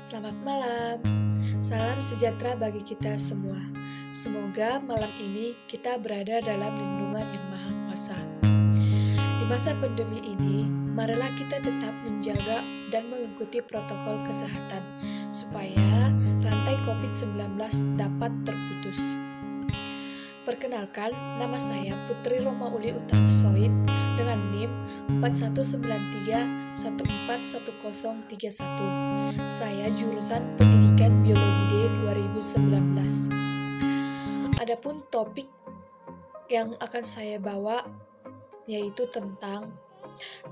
Selamat malam, salam sejahtera bagi kita semua. Semoga malam ini kita berada dalam lindungan Yang Maha Kuasa. Di masa pandemi ini, marilah kita tetap menjaga dan mengikuti protokol kesehatan supaya rantai COVID-19 dapat terputus. Perkenalkan, nama saya Putri Romauli Utasusoid dengan NIM 4193141031. Saya jurusan Pendidikan Biologi D 2019. Adapun topik yang akan saya bawa yaitu tentang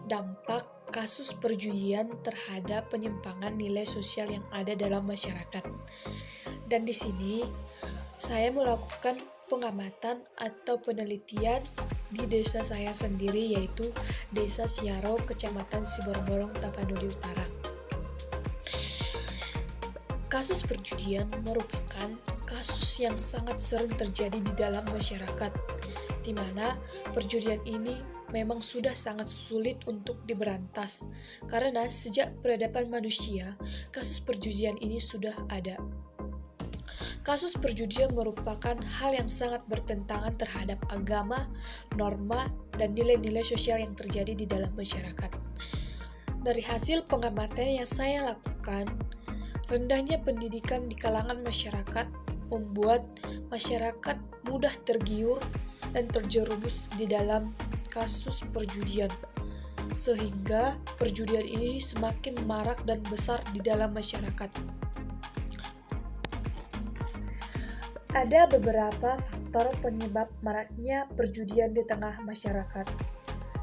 dampak kasus perjudian terhadap penyimpangan nilai sosial yang ada dalam masyarakat. Dan di sini saya melakukan pengamatan atau penelitian di desa saya sendiri, yaitu Desa Siaro, Kecamatan Siborong, Tapanuli Utara. Kasus perjudian merupakan kasus yang sangat sering terjadi di dalam masyarakat, di mana perjudian ini memang sudah sangat sulit untuk diberantas, karena sejak peradaban manusia, kasus perjudian ini sudah ada. Kasus perjudian merupakan hal yang sangat bertentangan terhadap agama, norma, dan nilai-nilai sosial yang terjadi di dalam masyarakat. Dari hasil pengamatan yang saya lakukan, rendahnya pendidikan di kalangan masyarakat membuat masyarakat mudah tergiur dan terjerumus di dalam kasus perjudian, sehingga perjudian ini semakin marak dan besar di dalam masyarakat. Ada beberapa faktor penyebab maraknya perjudian di tengah masyarakat.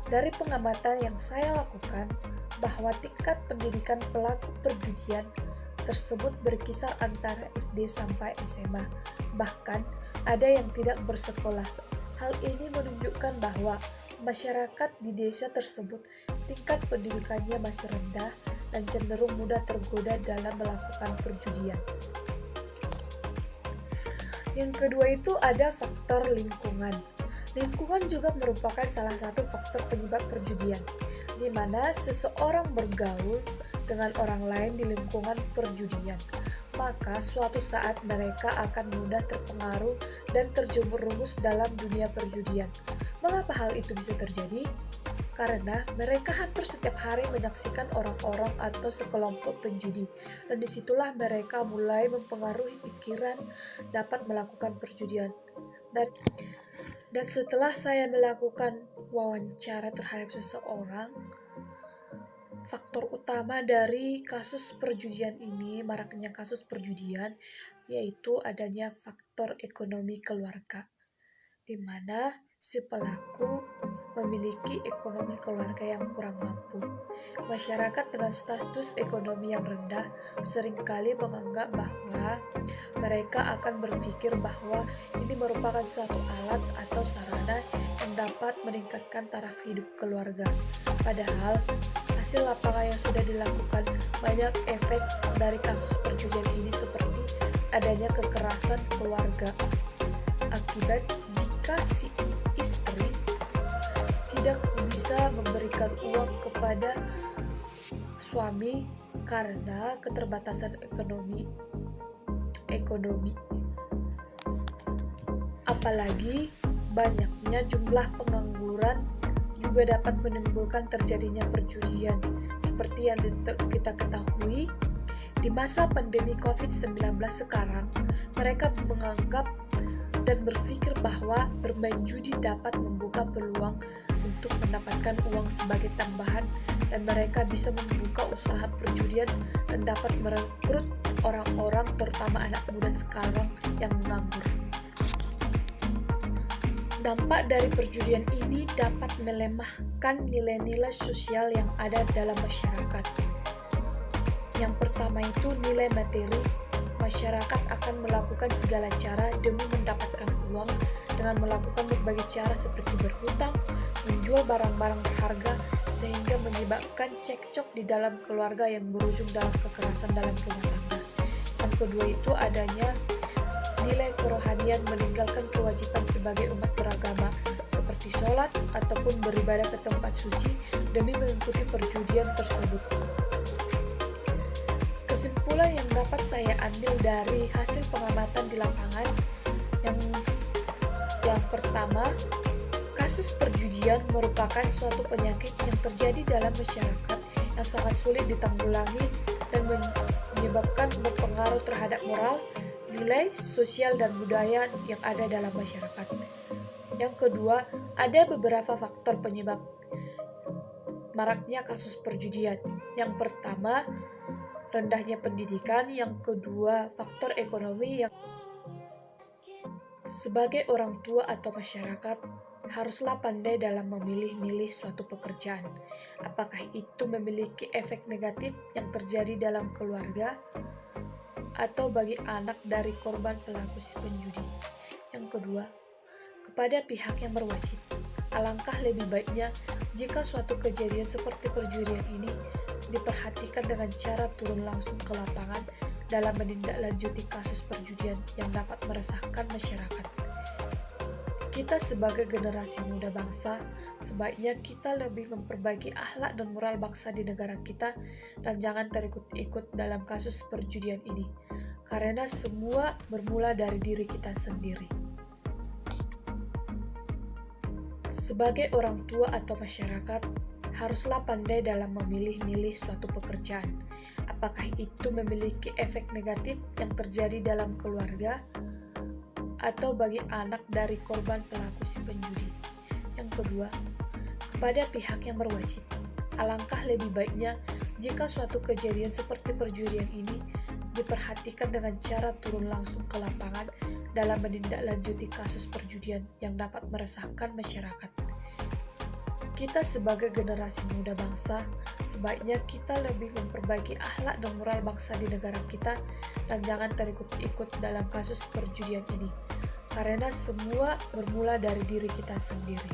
Dari pengamatan yang saya lakukan, bahwa tingkat pendidikan pelaku perjudian tersebut berkisar antara SD sampai SMA, bahkan ada yang tidak bersekolah. Hal ini menunjukkan bahwa masyarakat di desa tersebut tingkat pendidikannya masih rendah dan cenderung mudah tergoda dalam melakukan perjudian. Yang kedua itu ada faktor lingkungan. Lingkungan juga merupakan salah satu faktor penyebab perjudian, di mana seseorang bergaul dengan orang lain di lingkungan perjudian, maka suatu saat mereka akan mudah terpengaruh dan terjerumus dalam dunia perjudian. Mengapa hal itu bisa terjadi? Karena mereka hampir setiap hari menyaksikan orang-orang atau sekelompok penjudi, dan disitulah mereka mulai mempengaruhi pikiran dapat melakukan perjudian. Dan setelah saya melakukan wawancara terhadap seseorang, faktor utama dari kasus perjudian ini, maraknya kasus perjudian, yaitu adanya faktor ekonomi keluarga, di mana si pelaku memiliki ekonomi keluarga yang kurang mampu. Masyarakat dengan status ekonomi yang rendah seringkali menganggap bahwa mereka akan berpikir bahwa ini merupakan suatu alat atau sarana yang dapat meningkatkan taraf hidup keluarga. Padahal hasil lapangan yang sudah dilakukan, banyak efek dari kasus perjudian ini seperti adanya kekerasan keluarga. Akibat jika si istri tidak bisa memberikan uang kepada suami karena keterbatasan ekonomi. Apalagi banyaknya jumlah pengangguran juga dapat menimbulkan terjadinya perjudian. Seperti yang kita ketahui, di masa pandemi COVID-19 sekarang, mereka menganggap dan berpikir bahwa bermain judi dapat membuka peluang untuk mendapatkan uang sebagai tambahan, dan mereka bisa membuka usaha perjudian dan dapat merekrut orang-orang, terutama anak muda sekarang yang menganggur. Dampak dari perjudian ini dapat melemahkan nilai-nilai sosial yang ada dalam masyarakat. Yang pertama itu nilai materi. Masyarakat akan melakukan segala cara demi mendapatkan uang dengan melakukan berbagai cara seperti berhutang, menjual barang-barang berharga, sehingga menyebabkan cekcok di dalam keluarga yang berujung dalam kekerasan dalam rumah tangga. Yang kedua itu adanya nilai kerohanian, meninggalkan kewajiban sebagai umat beragama seperti sholat ataupun beribadah ke tempat suci demi mengikuti perjudian tersebut. Kesimpulan yang dapat saya ambil dari hasil pengamatan di lapangan yang pertama, kasus perjudian merupakan suatu penyakit yang terjadi dalam masyarakat yang sangat sulit ditanggulangi dan menyebabkan berpengaruh terhadap moral, nilai, sosial, dan budaya yang ada dalam masyarakat. Yang kedua, ada beberapa faktor penyebab maraknya kasus perjudian. Yang pertama, rendahnya pendidikan. Yang kedua, faktor ekonomi. Sebagai orang tua atau masyarakat, haruslah pandai dalam memilih-milih suatu pekerjaan. Apakah itu memiliki efek negatif yang terjadi dalam keluarga atau bagi anak dari korban pelaku si penjudi. Yang kedua, kepada pihak yang berwajib, alangkah lebih baiknya jika suatu kejadian seperti perjudian ini diperhatikan dengan cara turun langsung ke lapangan dalam menindaklanjuti kasus perjudian yang dapat meresahkan masyarakat. Kita sebagai generasi muda bangsa, sebaiknya kita lebih memperbaiki akhlak dan moral bangsa di negara kita dan jangan terikut-ikut dalam kasus perjudian ini, karena semua bermula dari diri kita sendiri. Sebagai orang tua atau masyarakat, haruslah pandai dalam memilih-milih suatu pekerjaan. Apakah itu memiliki efek negatif yang terjadi dalam keluarga atau bagi anak dari korban pelaku si penjudi. Yang kedua, kepada pihak yang berwajib, alangkah lebih baiknya jika suatu kejadian seperti perjudian ini diperhatikan dengan cara turun langsung ke lapangan dalam menindaklanjuti kasus perjudian yang dapat meresahkan masyarakat. Kita sebagai generasi muda bangsa, sebaiknya kita lebih memperbaiki akhlak dan moral bangsa di negara kita dan jangan terikut-ikut dalam kasus perjudian ini, karena semua bermula dari diri kita sendiri.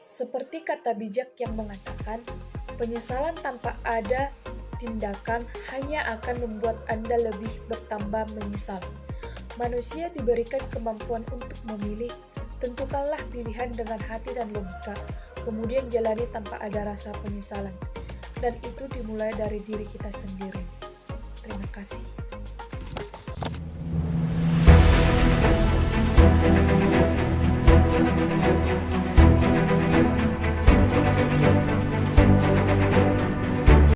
Seperti kata bijak yang mengatakan, penyesalan tanpa ada tindakan hanya akan membuat Anda lebih bertambah menyesal. Manusia diberikan kemampuan untuk memilih. Tentukanlah pilihan dengan hati dan logika, kemudian jalani tanpa ada rasa penyesalan. Dan itu dimulai dari diri kita sendiri. Terima kasih.